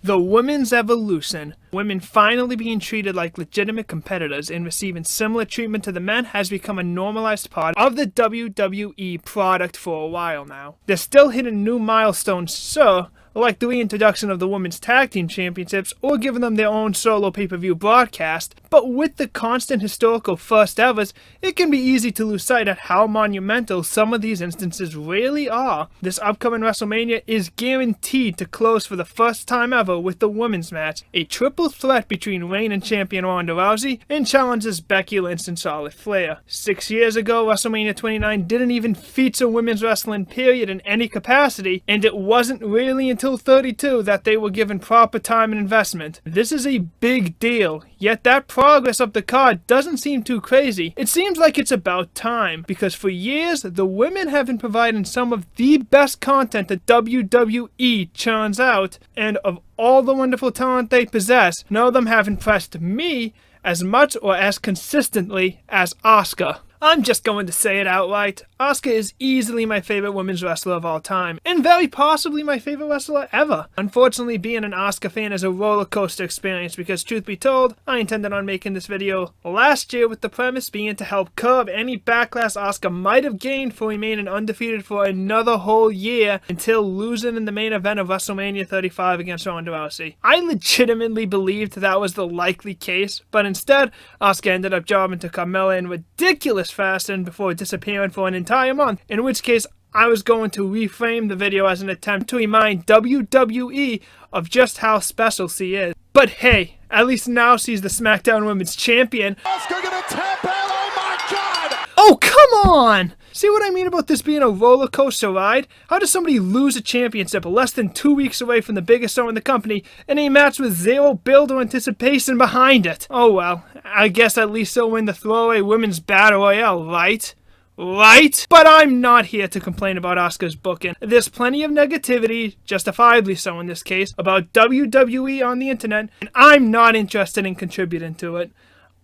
The women's evolution. Women finally being treated like legitimate competitors and receiving similar treatment to the men has become a normalized part of the WWE product for a while now. They're still hitting new milestones, sure, like the reintroduction of the Women's Tag Team Championships or giving them their own solo pay-per-view broadcast, but with the constant historical first evers, it can be easy to lose sight at how monumental some of these instances really are. This upcoming WrestleMania is guaranteed to close for the first time ever with the women's match, a triple threat between reigning champion Ronda Rousey and challengers Becky Lynch and Charlotte Flair. 6 years ago, WrestleMania 29 didn't even feature women's wrestling period in any capacity, and it wasn't really until 32 that they were given proper time and investment. This is a big deal, yet that progress up the card doesn't seem too crazy. It seems like it's about time, because for years, the women have been providing some of the best content that WWE churns out, and of all the wonderful talent they possess, none of them have impressed me as much or as consistently as Asuka. I'm just going to say it outright. Asuka is easily my favorite women's wrestler of all time, and very possibly my favorite wrestler ever. Unfortunately, being an Asuka fan is a roller coaster experience because, truth be told, I intended on making this video last year with the premise being to help curb any backlash Asuka might have gained for remaining undefeated for another whole year until losing in the main event of WrestleMania 35 against Ronda Rousey. I legitimately believed that was the likely case, but instead, Asuka ended up jobbing to Carmella in ridiculous fashion before disappearing for an entire month, in which case I was going to reframe the video as an attempt to remind WWE of just how special she is. But hey, at least now she's the SmackDown Women's Champion. Asuka gonna tap out, oh my god! Oh, come on! See what I mean about this being a roller coaster ride? How does somebody lose a championship less than 2 weeks away from the biggest show in the company in a match with zero build or anticipation behind it? Oh well, I guess at least they'll win the throwaway women's battle royale, right? Right? But I'm not here to complain about Asuka's booking. There's plenty of negativity, justifiably so in this case, about WWE on the internet, and I'm not interested in contributing to it.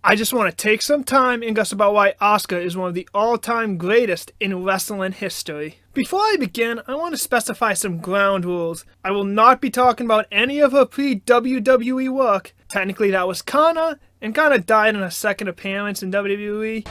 I just want to take some time and gush about why Asuka is one of the all-time greatest in wrestling history. Before I begin, I want to specify some ground rules. I will not be talking about any of her pre-WWE work. Technically that was Kana, and Kana died in her second appearance in WWE.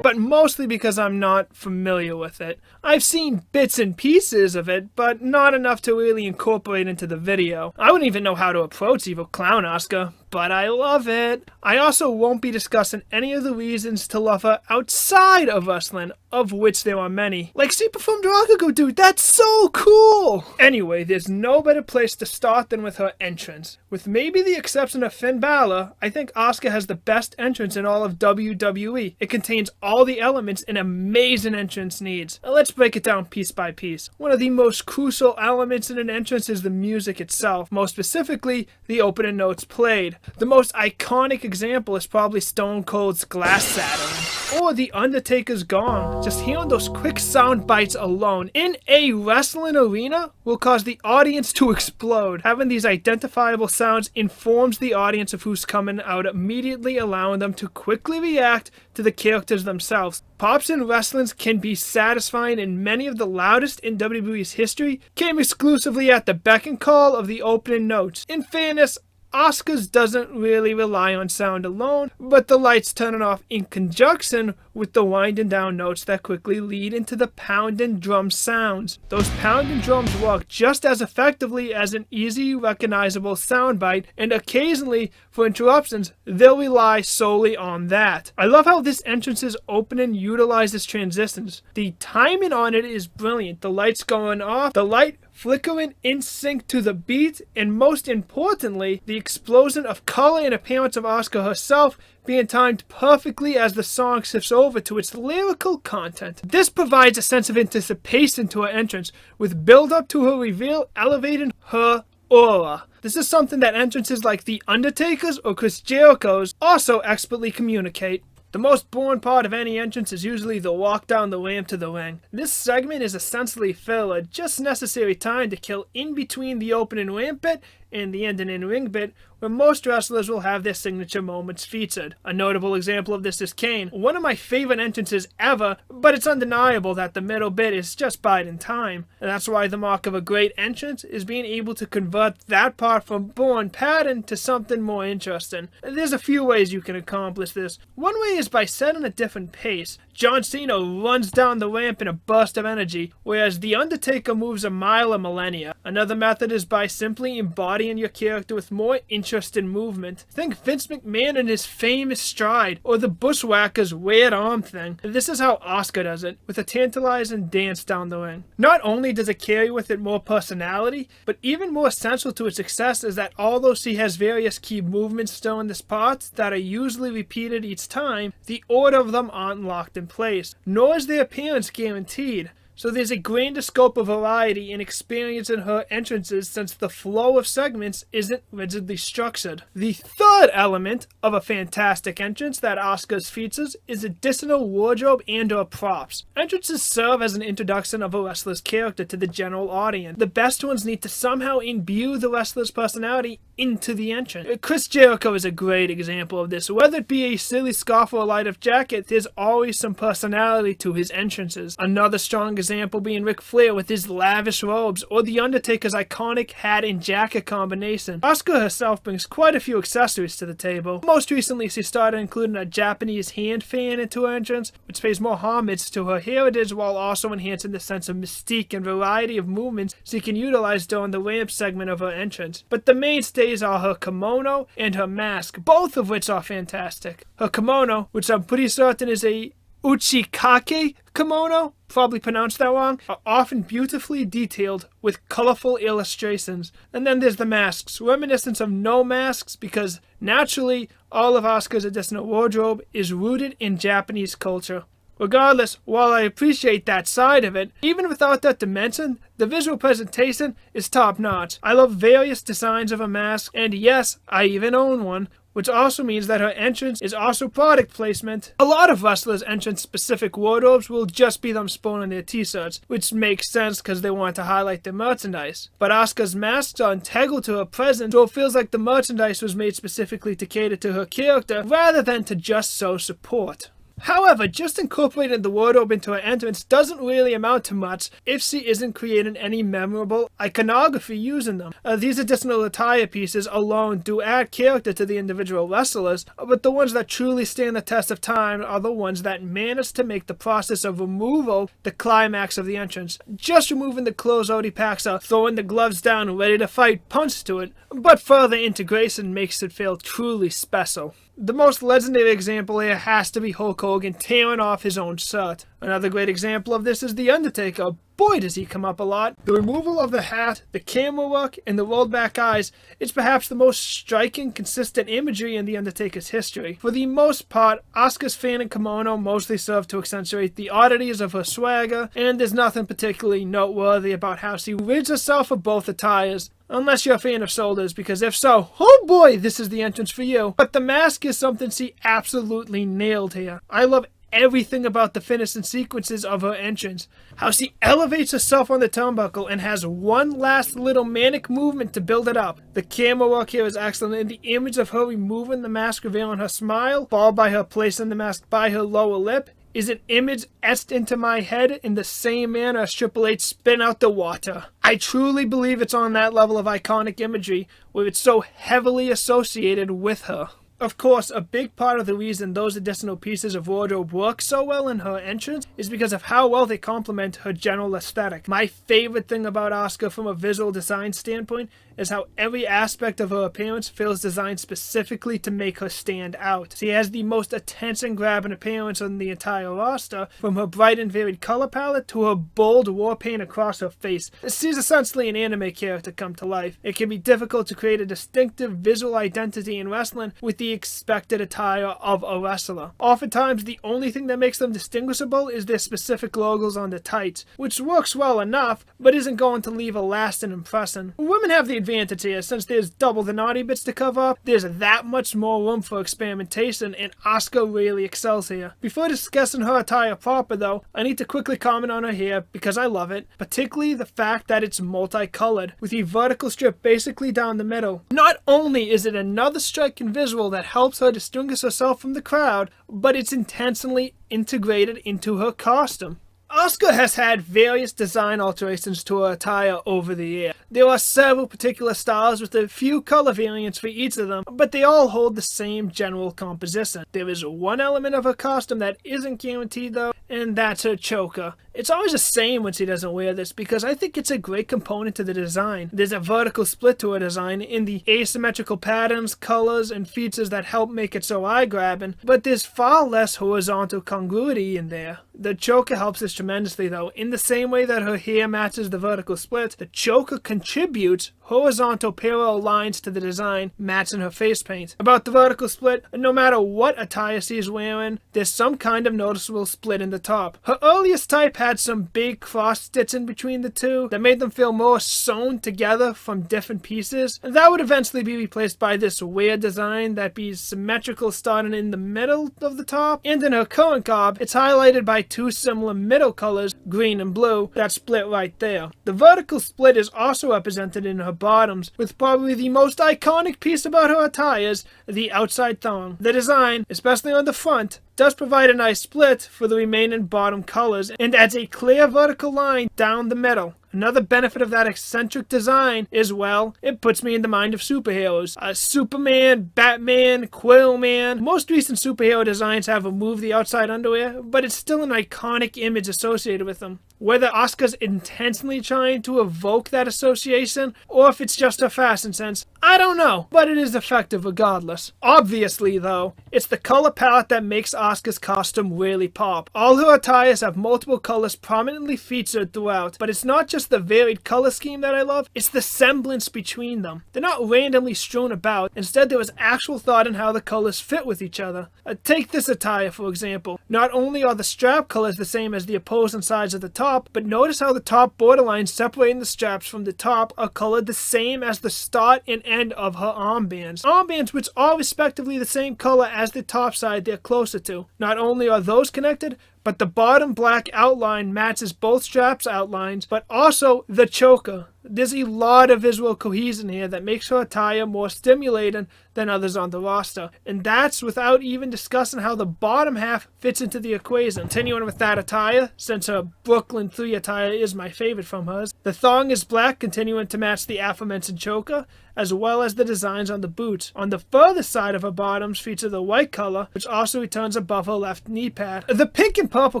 But mostly because I'm not familiar with it. I've seen bits and pieces of it, but not enough to really incorporate into the video. I wouldn't even know how to approach Evil Clown Asuka, but I love it. I also won't be discussing any of the reasons to love her outside of wrestling, of which there are many. Like, she performed Rakugo, dude, that's so cool! Anyway, there's no better place to start than with her entrance. With maybe the exception of Finn Balor, I think Asuka has the best entrance in all of WWE. It contains all the elements an amazing entrance needs. Now let's break it down piece by piece. One of the most crucial elements in an entrance is the music itself, most specifically, the opening notes played. The most iconic example is probably Stone Cold's Glass Saturn, or The Undertaker's Gong. Just hearing those quick sound bites alone in a wrestling arena will cause the audience to explode. Having these identifiable sounds informs the audience of who's coming out, immediately allowing them to quickly react to the characters themselves. Pops in wrestlings can be satisfying, and many of the loudest in WWE's history came exclusively at the beck and call of the opening notes. In fairness, Asuka's doesn't really rely on sound alone, but the lights turning off in conjunction with the winding down notes that quickly lead into the pounding drum sounds. Those pounding drums work just as effectively as an easy recognizable soundbite, and occasionally, for interruptions, they'll rely solely on that. I love how this entrance's opening utilizes transitions. The timing on it is brilliant. The lights going off, the light flickering in sync to the beat, and most importantly, the explosion of color and appearance of Asuka herself being timed perfectly as the song shifts over to its lyrical content. This provides a sense of anticipation to her entrance, with build-up to her reveal elevating her aura. This is something that entrances like The Undertaker's or Chris Jericho's also expertly communicate. The most boring part of any entrance is usually the walk down the ramp to the ring. This segment is essentially filler, just necessary time to kill in between the opening ramp bit and the ending and ring bit, where most wrestlers will have their signature moments featured. A notable example of this is Kane, one of my favorite entrances ever, but it's undeniable that the middle bit is just biding time. And that's why the mark of a great entrance is being able to convert that part from boring pattern to something more interesting. There's a few ways you can accomplish this. One way is by setting a different pace. John Cena runs down the ramp in a burst of energy, whereas The Undertaker moves a mile a millennia. Another method is by simply embodying your character with more interest in movement. Think Vince McMahon and his famous stride, or the Bushwhackers weird arm thing. This is how Asuka does it, with a tantalizing dance down the ring. Not only does it carry with it more personality, but even more essential to its success is that although she has various key movements still in this part that are usually repeated each time, the order of them aren't locked in place, nor is their appearance guaranteed. So there's a grander scope of variety and experience in her entrances since the flow of segments isn't rigidly structured. The third element of a fantastic entrance that Asuka's features is additional wardrobe and or props. Entrances serve as an introduction of a wrestler's character to the general audience. The best ones need to somehow imbue the wrestler's personality into the entrance. Chris Jericho is a great example of this. Whether it be a silly scarf or a light-up jacket, there's always some personality to his entrances. Another strong example being Ric Flair with his lavish robes, or The Undertaker's iconic hat and jacket combination. Asuka herself brings quite a few accessories to the table. Most recently, she started including a Japanese hand fan into her entrance, which pays more homage to her heritage while also enhancing the sense of mystique and variety of movements she can utilize during the ramp segment of her entrance. But the mainstays are her kimono and her mask, both of which are fantastic. Her kimono, which I'm pretty certain is a uchikake kimono, probably pronounced that wrong, are often beautifully detailed with colorful illustrations. And then there's the masks, reminiscent of no masks because naturally all of Asuka's additional wardrobe is rooted in Japanese culture. Regardless, while I appreciate that side of it, even without that dimension, the visual presentation is top notch. I love various designs of a mask, and yes, I even own one, which also means that her entrance is also product placement. A lot of wrestlers' entrance-specific wardrobes will just be them sporting their t-shirts, which makes sense because they want to highlight their merchandise. But Asuka's masks are integral to her presence, so it feels like the merchandise was made specifically to cater to her character, rather than to just show support. However, just incorporating the wardrobe into her entrance doesn't really amount to much if she isn't creating any memorable iconography using them. These additional attire pieces alone do add character to the individual wrestlers, but the ones that truly stand the test of time are the ones that manage to make the process of removal the climax of the entrance. Just removing the clothes already packs out, throwing the gloves down, ready to fight, punch to it, but further integration makes it feel truly special. The most legendary example here has to be Hulk Hogan tearing off his own shirt. Another great example of this is The Undertaker. Boy, does he come up a lot. The removal of the hat, the camera work, and the rolled back eyes is perhaps the most striking, consistent imagery in The Undertaker's history. For the most part, Asuka's fan and kimono mostly serve to accentuate the oddities of her swagger, and there's nothing particularly noteworthy about how she rids herself of both attires. Unless you're a fan of shoulders, because if so, oh boy, this is the entrance for you. But the mask is something she absolutely nailed here. I love everything about the finishing sequences of her entrance. How she elevates herself on the turnbuckle and has one last little manic movement to build it up. The camera work here is excellent, and the image of her removing the mask revealing her smile, followed by her placing the mask by her lower lip, is an image etched into my head in the same manner as Triple H spin out the water. I truly believe it's on that level of iconic imagery where it's so heavily associated with her. Of course, a big part of the reason those additional pieces of wardrobe work so well in her entrance is because of how well they complement her general aesthetic. My favorite thing about Asuka from a visual design standpoint is how every aspect of her appearance feels designed specifically to make her stand out. She has the most attention-grabbing appearance on the entire roster, from her bright and varied color palette to her bold war paint across her face. She's essentially an anime character come to life. It can be difficult to create a distinctive visual identity in wrestling with the the expected attire of a wrestler. Oftentimes, the only thing that makes them distinguishable is their specific logos on the tights, which works well enough, but isn't going to leave a lasting impression. Women have the advantage here, since there's double the naughty bits to cover up, there's that much more room for experimentation, and Asuka really excels here. Before discussing her attire proper though, I need to quickly comment on her hair because I love it, particularly the fact that it's multicolored, with a vertical strip basically down the middle. Not only is it another striking visual that helps her distinguish herself from the crowd, but it's intentionally integrated into her costume. Asuka has had various design alterations to her attire over the year. There are several particular styles with a few color variants for each of them, but they all hold the same general composition. There is one element of her costume that isn't guaranteed though, and that's her choker. It's always the same when she doesn't wear this because I think it's a great component to the design. There's a vertical split to her design in the asymmetrical patterns, colors, and features that help make it so eye-grabbing, but there's far less horizontal congruity in there. The choker helps this tremendously though. In the same way that her hair matches the vertical split, the choker contributes horizontal parallel lines to the design, matching her face paint. About the vertical split, no matter what attire she is wearing, there's some kind of noticeable split in the top. Her earliest type had some big cross stitching between the two that made them feel more sewn together from different pieces, and that would eventually be replaced by this weird design that be symmetrical starting in the middle of the top, and in her current garb, it's highlighted by two similar middle colors, green and blue, that split right there. The vertical split is also represented in her bottoms, with probably the most iconic piece about her attires, the outside thong. The design, especially on the front, does provide a nice split for the remaining bottom colors and adds a clear vertical line down the middle. Another benefit of that eccentric design is, well, it puts me in the mind of superheroes. Superman, Batman, Quillman. Most recent superhero designs have removed the outside underwear, but it's still an iconic image associated with them. Whether Asuka's intentionally trying to evoke that association, or if it's just her fashion sense, I don't know, but it is effective regardless. Obviously though, it's the color palette that makes Asuka's costume really pop. All her attires have multiple colors prominently featured throughout, but it's not just the varied color scheme that I love, it's the semblance between them. They're not randomly strewn about, instead there was actual thought in how the colors fit with each other. Take this attire for example. Not only are the strap colors the same as the opposing sides of the top, but notice how the top borderlines separating the straps from the top are colored the same as the start and end of her armbands. Armbands which are respectively the same color as the top side they're closer to. Not only are those connected, but the bottom black outline matches both straps' outlines, but also the choker. There's a lot of visual cohesion here that makes her attire more stimulating than others on the roster. And that's without even discussing how the bottom half fits into the equation. Continuing with that attire, since her Brooklyn 3 attire is my favorite from hers, the thong is black, continuing to match the aforementioned choker, as well as the designs on the boots. On the further side of her bottoms feature the white color, which also returns above her left knee pad. The pink and purple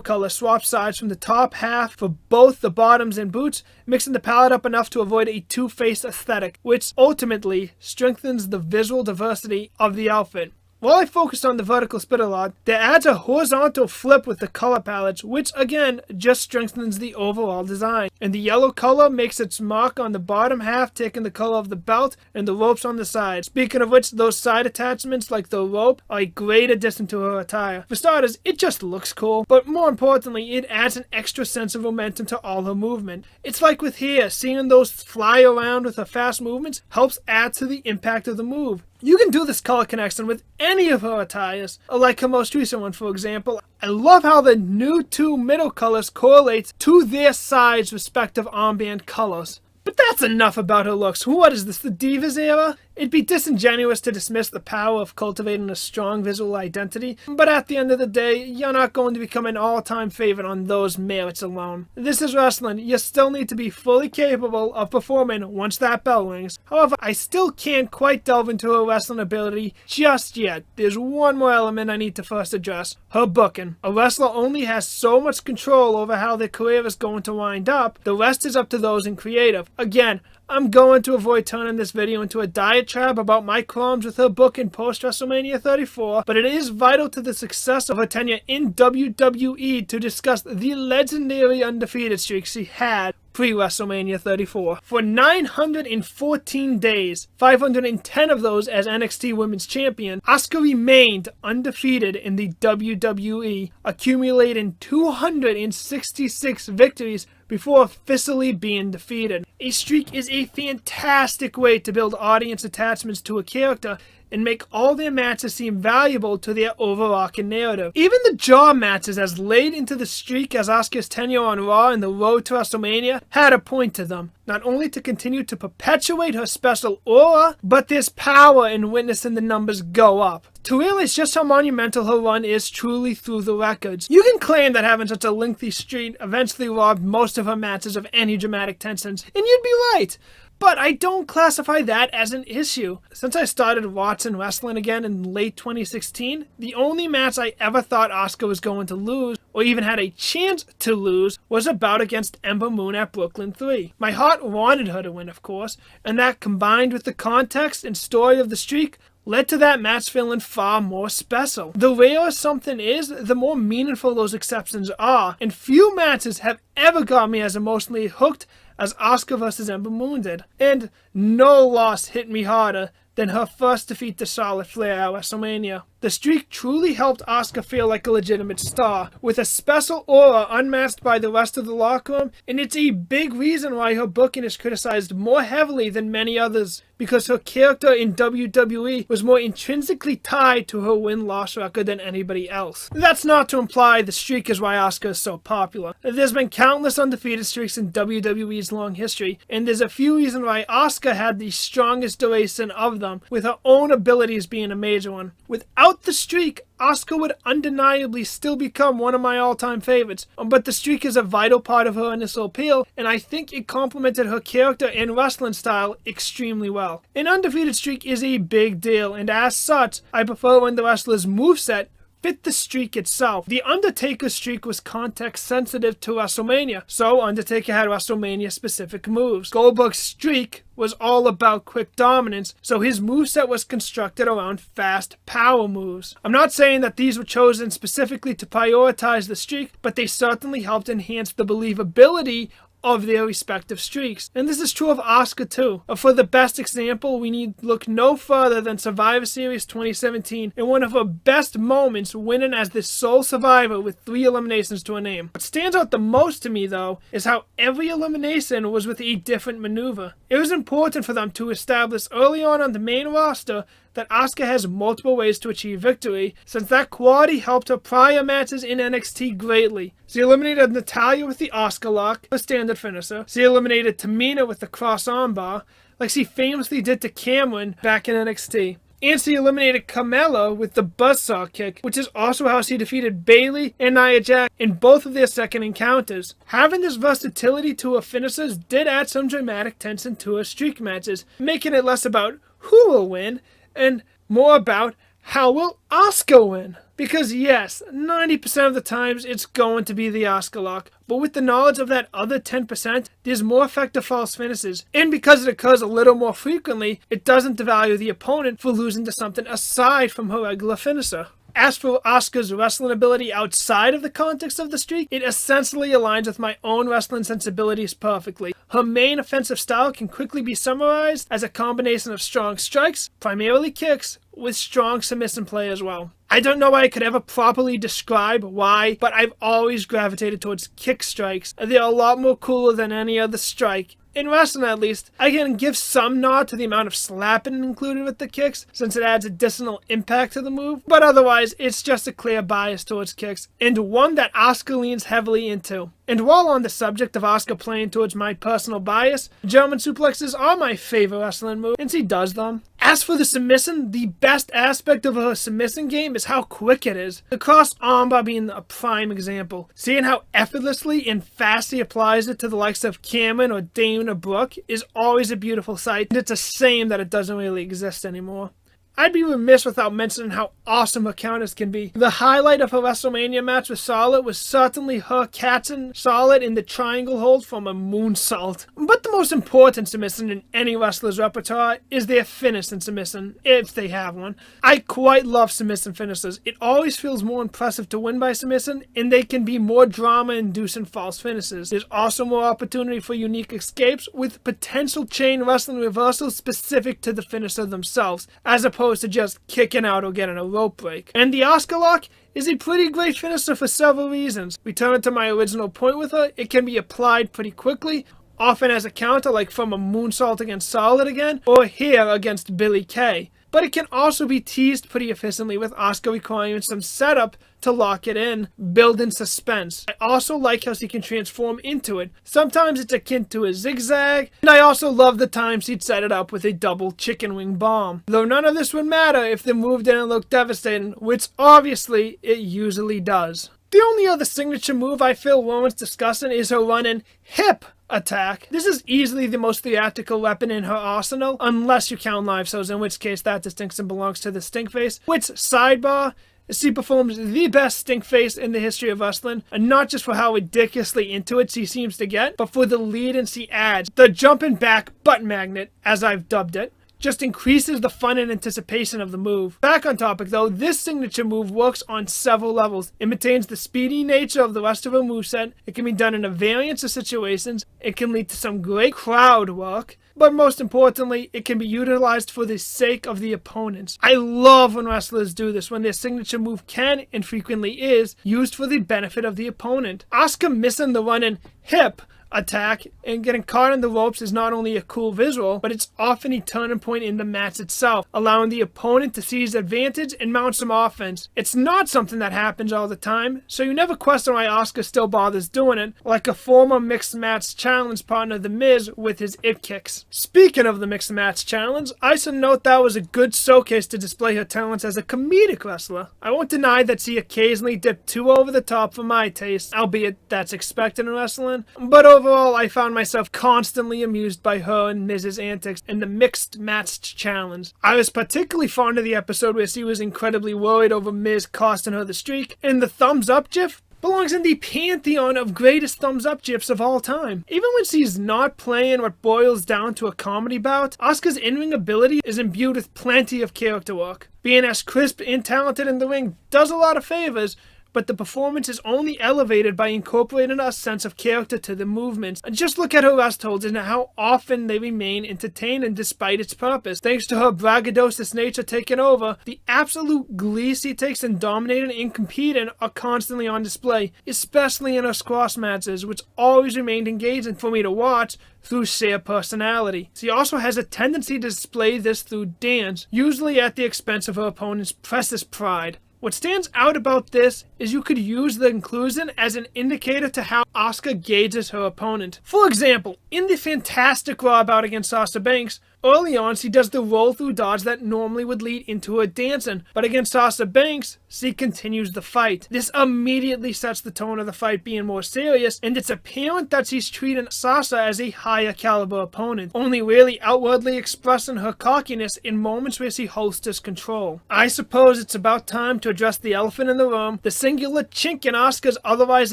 color swap sides from the top half for both the bottoms and boots, mixing the palette up enough to avoid a two-faced aesthetic, which ultimately strengthens the visual diversity of the outfit. While I focused on the vertical split a lot, that adds a horizontal flip with the color palettes, which again just strengthens the overall design. And the yellow color makes its mark on the bottom half, taking the color of the belt and the ropes on the side. Speaking of which, those side attachments like the rope are a great addition to her attire. For starters, it just looks cool, but more importantly, it adds an extra sense of momentum to all her movement. It's like with hair, seeing those fly around with her fast movements helps add to the impact of the move. You can do this color connection with any of her attires, like her most recent one for example. I love how the new two middle colors correlate to their sides' respective armband colors. But that's enough about her looks. What is this, the Divas era? It'd be disingenuous to dismiss the power of cultivating a strong visual identity, but at the end of the day, you're not going to become an all-time favorite on those merits alone. This is wrestling. You still need to be fully capable of performing once that bell rings. However, I still can't quite delve into her wrestling ability just yet. There's one more element I need to first address: her booking. A wrestler only has so much control over how their career is going to wind up. The rest is up to those in creative. Again, I'm going to avoid turning this video into a diatribe about my qualms with her booking post-WrestleMania 34, but it is vital to the success of her tenure in WWE to discuss the legendary undefeated streak she had pre-WrestleMania 34. For 914 days, 510 of those as NXT Women's Champion, Asuka remained undefeated in the WWE, accumulating 266 victories before officially being defeated. A streak is a fantastic way to build audience attachments to a character and make all their matches seem valuable to their overarching narrative. Even the jaw matches as laid into the streak as Asuka's tenure on Raw and the road to WrestleMania had a point to them. Not only to continue to perpetuate her special aura, but there's power in witnessing the numbers go up. To realize just how monumental her run is truly through the records. You can claim that having such a lengthy streak eventually robbed most of her matches of any dramatic tensions, and you'd be right. But I don't classify that as an issue. Since I started watching wrestling again in late 2016, the only match I ever thought Asuka was going to lose, or even had a chance to lose, was a bout against Ember Moon at Brooklyn 3. My heart wanted her to win, of course, and that combined with the context and story of the streak, led to that match feeling far more special. The rarer something is, the more meaningful those exceptions are, and few matches have ever got me as emotionally hooked as Asuka vs. Ember Moon did. And no loss hit me harder than her first defeat to Charlotte Flair at WrestleMania. The streak truly helped Asuka feel like a legitimate star, with a special aura unmatched by the rest of the locker room, and it's a big reason why her booking is criticized more heavily than many others, because her character in WWE was more intrinsically tied to her win-loss record than anybody else. That's not to imply the streak is why Asuka is so popular. There's been countless undefeated streaks in WWE's long history, and there's a few reasons why Asuka had the strongest duration of them, with her own abilities being a major one. Without the streak, Asuka would undeniably still become one of my all-time favorites, but the streak is a vital part of her initial appeal, and I think it complemented her character and wrestling style extremely well. An undefeated streak is a big deal, and as such, I prefer when the wrestler's moveset fit the streak itself. The Undertaker streak was context sensitive to WrestleMania, so Undertaker had WrestleMania specific moves. Goldberg's streak was all about quick dominance, so his moveset was constructed around fast power moves. I'm not saying that these were chosen specifically to prioritize the streak, but they certainly helped enhance the believability of their respective streaks. And this is true of Asuka too. For the best example, we need look no further than Survivor Series 2017 and one of her best moments winning as the sole survivor with 3 eliminations to her name. What stands out the most to me though is how every elimination was with a different maneuver. It was important for them to establish early on the main roster that Asuka has multiple ways to achieve victory, since that quality helped her prior matches in NXT greatly. She eliminated Natalya with the Asuka lock, her standard finisher. She eliminated Tamina with the cross armbar, like she famously did to Cameron back in NXT. And she eliminated Carmella with the buzzsaw kick, which is also how she defeated Bayley and Nia Jax in both of their second encounters. Having this versatility to her finishers did add some dramatic tension to her streak matches, making it less about who will win and more about how will Asuka win. Because yes, 90% of the times it's going to be the Asuka lock, but with the knowledge of that other 10%, there's more effective false finishes. And because it occurs a little more frequently, it doesn't devalue the opponent for losing to something aside from her regular finisher. As for Asuka's wrestling ability outside of the context of the streak, it essentially aligns with my own wrestling sensibilities perfectly. Her main offensive style can quickly be summarized as a combination of strong strikes, primarily kicks, with strong submission play as well. I don't know why I could ever properly describe why, but I've always gravitated towards kick strikes. They're a lot more cooler than any other strike. In wrestling at least, I can give some nod to the amount of slapping included with the kicks, since it adds additional impact to the move, but otherwise it's just a clear bias towards kicks, and one that Asuka leans heavily into. And while on the subject of Asuka playing towards my personal bias, German suplexes are my favorite wrestling move, and she does them. As for the submission, the best aspect of her submission game is how quick it is. The cross armbar being a prime example. Seeing how effortlessly and fast he applies it to the likes of Cameron or Dana Brooke is always a beautiful sight, and it's a shame that it doesn't really exist anymore. I'd be remiss without mentioning how awesome her counters can be. The highlight of her WrestleMania match with Charlotte was certainly her catching Charlotte in the triangle hold from a moonsault. But the most important submission in any wrestler's repertoire is their finish in submission, if they have one. I quite love submission finishes. It always feels more impressive to win by submission, and they can be more drama-inducing false finishes. There's also more opportunity for unique escapes with potential chain wrestling reversals specific to the finisher themselves, as opposed to just kicking out or getting a rope break. And the Asuka lock is a pretty great finisher for several reasons. Returning to my original point with her, it can be applied pretty quickly, often as a counter like from a moonsault against Charlotte again, or here against Billie Kay. But it can also be teased pretty efficiently with Asuka requiring some setup to lock it in, building suspense. I also like how she can transform into it. Sometimes it's akin to a zigzag, and I also love the times she'd set it up with a double chicken wing bomb. Though none of this would matter if the move didn't look devastating, which obviously it usually does. The only other signature move I feel warrants discussing is her run-in hip attack. This is easily the most theatrical weapon in her arsenal, unless you count live shows, in which case that distinction belongs to the Stinkface, which, sidebar, she performs the best Stinkface in the history of wrestling, and not just for how ridiculously into it she seems to get, but for the lead-in she adds. The jumping back butt magnet, as I've dubbed it, just increases the fun and anticipation of the move. Back on topic though, this signature move works on several levels. It maintains the speedy nature of the rest of her moveset, it can be done in a variance of situations, it can lead to some great crowd work, but most importantly, it can be utilized for the sake of the opponents. I love when wrestlers do this, when their signature move can, and frequently is, used for the benefit of the opponent. Asuka missing the run-in hip attack and getting caught in the ropes is not only a cool visual, but it's often a turning point in the match itself, allowing the opponent to seize advantage and mount some offense. It's not something that happens all the time, so you never question why Asuka still bothers doing it, like a former mixed match challenge partner The Miz with his it kicks. Speaking of the mixed match challenge, I should note that was a good showcase to display her talents as a comedic wrestler. I won't deny that she occasionally dipped too over the top for my taste, albeit that's expected in wrestling, but overall, I found myself constantly amused by her and Miz's antics in the mixed match challenge. I was particularly fond of the episode where she was incredibly worried over Miz costing her the streak, and the thumbs up gif belongs in the pantheon of greatest thumbs up gifs of all time. Even when she's not playing what boils down to a comedy bout, Asuka's in-ring ability is imbued with plenty of character work. Being as crisp and talented in the ring does a lot of favors, but the performance is only elevated by incorporating a sense of character to the movements. And just look at her rest holds and how often they remain entertaining despite its purpose. Thanks to her braggadocious nature taking over, the absolute glee she takes in dominating and competing are constantly on display, especially in her squash matches, which always remained engaging for me to watch through sheer personality. She also has a tendency to display this through dance, usually at the expense of her opponent's precious pride. What stands out about this is you could use the inclusion as an indicator to how Asuka gauges her opponent. For example, in the fantastic Raw bout against Sasha Banks, early on she does the roll-through dodge that normally would lead into her dancing, but against Sasha Banks, she continues the fight. This immediately sets the tone of the fight being more serious, and it's apparent that she's treating Sasha as a higher caliber opponent, only really outwardly expressing her cockiness in moments where she holsters control. I suppose it's about time to address the elephant in the room, the singular chink in Asuka's otherwise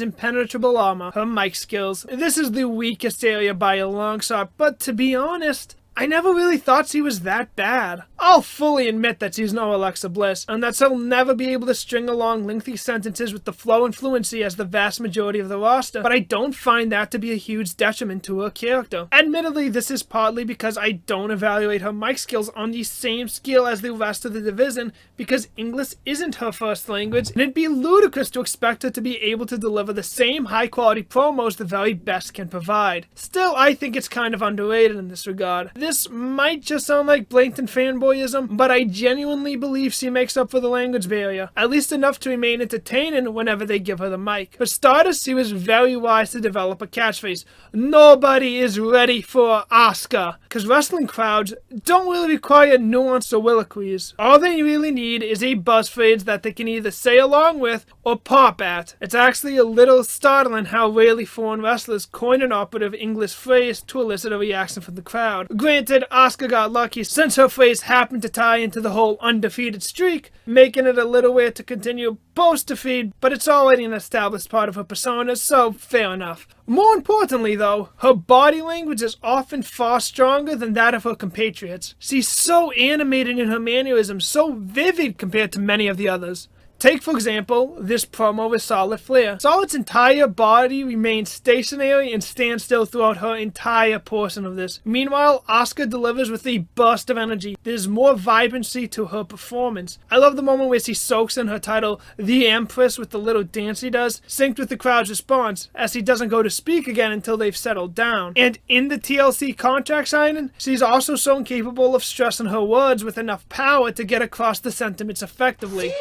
impenetrable armor, her mic skills. This is the weakest area by a long shot, but to be honest, I never really thought she was that bad. I'll fully admit that she's no Alexa Bliss, and that she'll never be able to string along lengthy sentences with the flow and fluency as the vast majority of the roster, but I don't find that to be a huge detriment to her character. Admittedly, this is partly because I don't evaluate her mic skills on the same scale as the rest of the division, because English isn't her first language, and it'd be ludicrous to expect her to be able to deliver the same high-quality promos the very best can provide. Still, I think it's kind of underrated in this regard. This might just sound like blatant fanboyism, but I genuinely believe she makes up for the language barrier, at least enough to remain entertaining whenever they give her the mic. For starters, she was very wise to develop a catchphrase. Nobody is ready for Asuka, because wrestling crowds don't really require nuanced soliloquies. All they really need is a buzz phrase that they can either say along with or pop at. It's actually a little startling how rarely foreign wrestlers coin an operative English phrase to elicit a reaction from the crowd. Granted, Asuka got lucky since her phrase happened to tie into the whole undefeated streak, making it a little weird to continue post-defeat, but it's already an established part of her persona, so fair enough. More importantly though, her body language is often far stronger than that of her compatriots. She's so animated in her mannerisms, so vivid compared to many of the others. Take, for example, this promo with Charlotte Flair. Charlotte's entire body remains stationary and stands still throughout her entire portion of this. Meanwhile, Asuka delivers with a burst of energy. There's more vibrancy to her performance. I love the moment where she soaks in her title, The Empress, with the little dance she does, synced with the crowd's response, as she doesn't go to speak again until they've settled down. And in the TLC contract signing, she's also so capable of stressing her words with enough power to get across the sentiments effectively.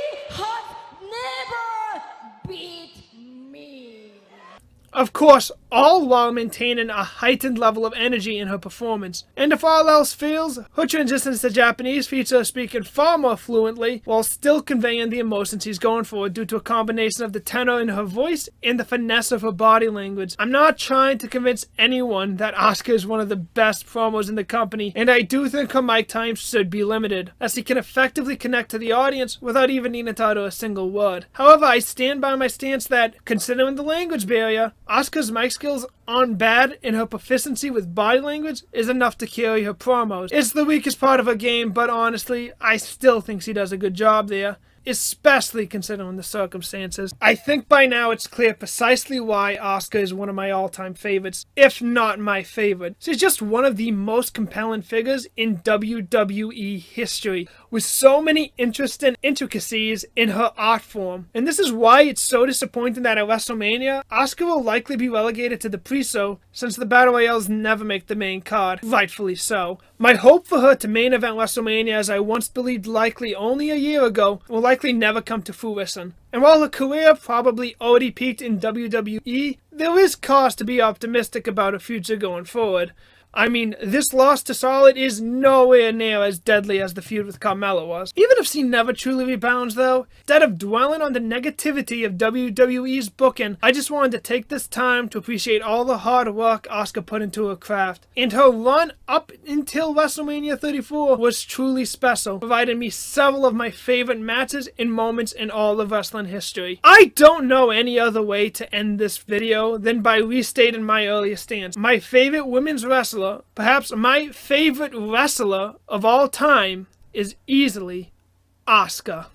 Of course, all while maintaining a heightened level of energy in her performance. And if all else fails, her transitions to Japanese features her speaking far more fluently while still conveying the emotions she's going for due to a combination of the tenor in her voice and the finesse of her body language. I'm not trying to convince anyone that Asuka is one of the best promos in the company, and I do think her mic time should be limited, as she can effectively connect to the audience without even needing to utter a single word. However, I stand by my stance that, considering the language barrier, Asuka's mic skills aren't bad, and her proficiency with body language is enough to carry her promos. It's the weakest part of her game, but honestly, I still think she does a good job there, especially considering the circumstances. I think by now it's clear precisely why Asuka is one of my all-time favorites, if not my favorite. She's just one of the most compelling figures in WWE history, with so many interesting intricacies in her art form. And this is why it's so disappointing that at WrestleMania, Asuka will likely be relegated to the pre-show, since the Battle Royales never make the main card, rightfully so. My hope for her to main event WrestleMania, as I once believed likely only a year ago, will likely never come to fruition. And while her career probably already peaked in WWE, there is cause to be optimistic about her future going forward. I mean, this loss to Charlotte is nowhere near as deadly as the feud with Carmella was. Even if she never truly rebounds though, instead of dwelling on the negativity of WWE's booking, I just wanted to take this time to appreciate all the hard work Asuka put into her craft. And her run up until WrestleMania 34 was truly special, providing me several of my favorite matches and moments in all of wrestling history. I don't know any other way to end this video than by restating my earlier stance. My favorite women's wrestler, perhaps my favorite wrestler of all time, is easily Asuka.